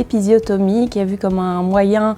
l'épisiotomie, qui est vue comme un moyen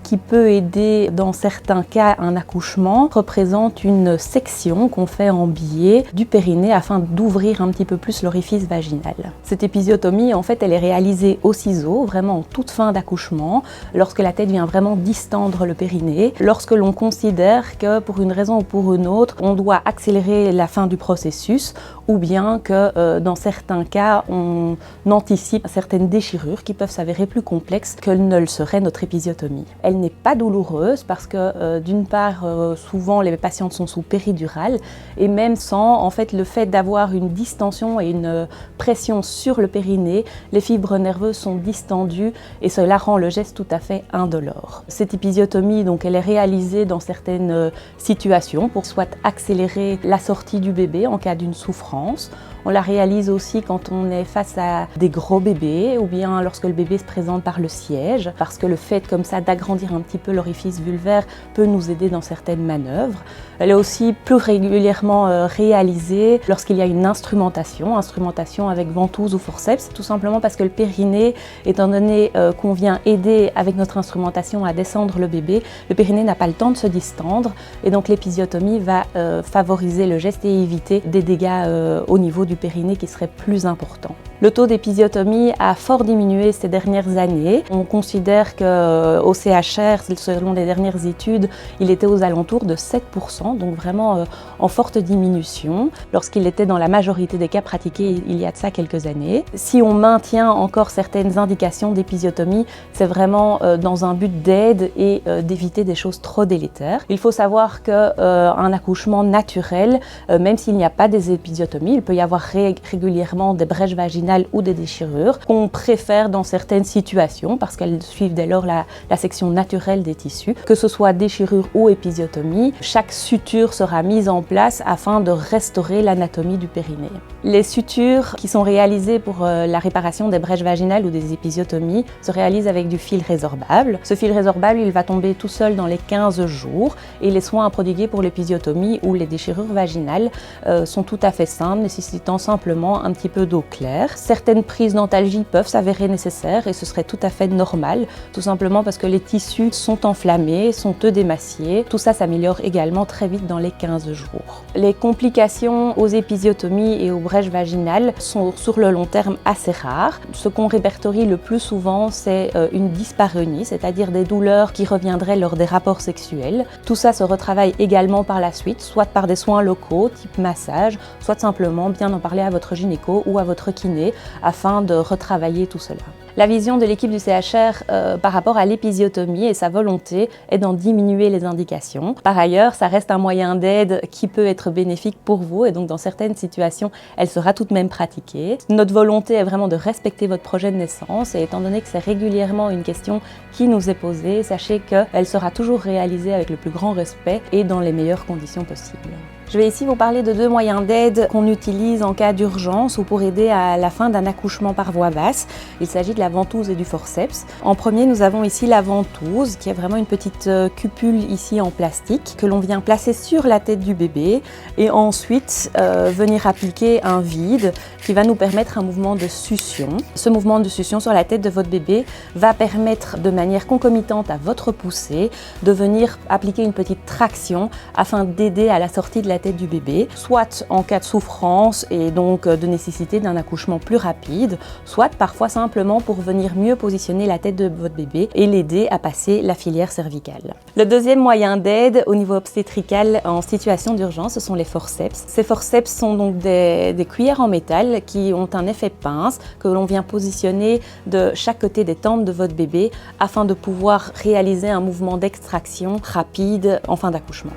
qui peut aider dans certains cas un accouchement, représente une section qu'on fait en biais du périnée afin d'ouvrir un petit peu plus l'orifice vaginal. Cette épisiotomie, en fait, elle est réalisée au ciseau, vraiment en toute fin d'accouchement, lorsque la tête vient vraiment distendre le périnée, lorsque l'on considère que pour une raison ou pour une autre, on doit accélérer la fin du processus, ou bien que dans certains cas, on anticipe certaines déchirures qui peuvent s'avérer plus complexes que ne le serait notre épisiotomie. Elle n'est pas douloureuse parce que d'une part, souvent les patientes sont sous péridurale, et même sans, en fait, le fait d'avoir une distension et une pression sur le périnée, les fibres nerveuses sont distendues et cela rend le geste tout à fait indolore. Cette épisiotomie, donc, elle est réalisée dans certaines situations pour soit accélérer la sortie du bébé en cas d'une souffrance. On la réalise aussi quand on est face à des gros bébés ou bien lorsque le bébé se présente par le siège, parce que le fait comme ça d'agrandir un petit peu l'orifice vulvaire peut nous aider dans certaines manœuvres. Elle est aussi plus régulièrement réalisée lorsqu'il y a une instrumentation avec ventouse ou forceps, tout simplement parce que le périnée, étant donné qu'on vient aider avec notre instrumentation à descendre le bébé, le périnée n'a pas le temps de se distendre et donc l'épisiotomie va favoriser le geste et éviter des dégâts au niveau du périnée qui serait plus important. Le taux d'épisiotomie a fort diminué ces dernières années. On considère qu'au CHR, selon les dernières études, il était aux alentours de 7%, donc vraiment en forte diminution, lorsqu'il était dans la majorité des cas pratiqués il y a de ça quelques années. Si on maintient encore certaines indications d'épisiotomie, c'est vraiment dans un but d'aide et d'éviter des choses trop délétères. Il faut savoir qu'un accouchement naturel, même s'il n'y a pas des épisiotomies, il peut y avoir régulièrement des brèches vaginales ou des déchirures qu'on préfère dans certaines situations parce qu'elles suivent dès lors la section naturelle des tissus. Que ce soit déchirure ou épisiotomie, chaque suture sera mise en place afin de restaurer l'anatomie du périnée. Les sutures qui sont réalisées pour la réparation des brèches vaginales ou des épisiotomies se réalisent avec du fil résorbable. Ce fil résorbable, il va tomber tout seul dans les 15 jours et les soins à prodiguer pour l'épisiotomie ou les déchirures vaginales sont tout à fait simples, nécessitant simplement un petit peu d'eau claire. Certaines prises d'antalgie peuvent s'avérer nécessaires et ce serait tout à fait normal, tout simplement parce que les tissus sont enflammés, sont œdémaciés. Tout ça s'améliore également très vite dans les 15 jours. Les complications aux épisiotomies et aux brèches vaginales sont sur le long terme assez rares. Ce qu'on répertorie le plus souvent, c'est une dyspareunie, c'est-à-dire des douleurs qui reviendraient lors des rapports sexuels. Tout ça se retravaille également par la suite, soit par des soins locaux, type massage, soit simplement bien en parler à votre gynéco ou à votre kiné afin de retravailler tout cela. La vision de l'équipe du CHR par rapport à l'épisiotomie et sa volonté est d'en diminuer les indications. Par ailleurs, ça reste un moyen d'aide qui peut être bénéfique pour vous et donc dans certaines situations, elle sera tout de même pratiquée. Notre volonté est vraiment de respecter votre projet de naissance et étant donné que c'est régulièrement une question qui nous est posée, sachez qu'elle sera toujours réalisée avec le plus grand respect et dans les meilleures conditions possibles. Je vais ici vous parler de deux moyens d'aide qu'on utilise en cas d'urgence ou pour aider à la fin d'un accouchement par voie basse. Il s'agit de la ventouse et du forceps. En premier, nous avons ici la ventouse, qui est vraiment une petite cupule ici en plastique que l'on vient placer sur la tête du bébé et ensuite venir appliquer un vide qui va nous permettre un mouvement de succion. Ce mouvement de succion sur la tête de votre bébé va permettre de manière concomitante à votre poussée de venir appliquer une petite traction afin d'aider à la sortie de la tête du bébé, soit en cas de souffrance et donc de nécessité d'un accouchement plus rapide, soit parfois simplement pour venir mieux positionner la tête de votre bébé et l'aider à passer la filière cervicale. Le deuxième moyen d'aide au niveau obstétrical en situation d'urgence, ce sont les forceps. Ces forceps sont donc des cuillères en métal qui ont un effet pince que l'on vient positionner de chaque côté des tempes de votre bébé afin de pouvoir réaliser un mouvement d'extraction rapide en fin d'accouchement.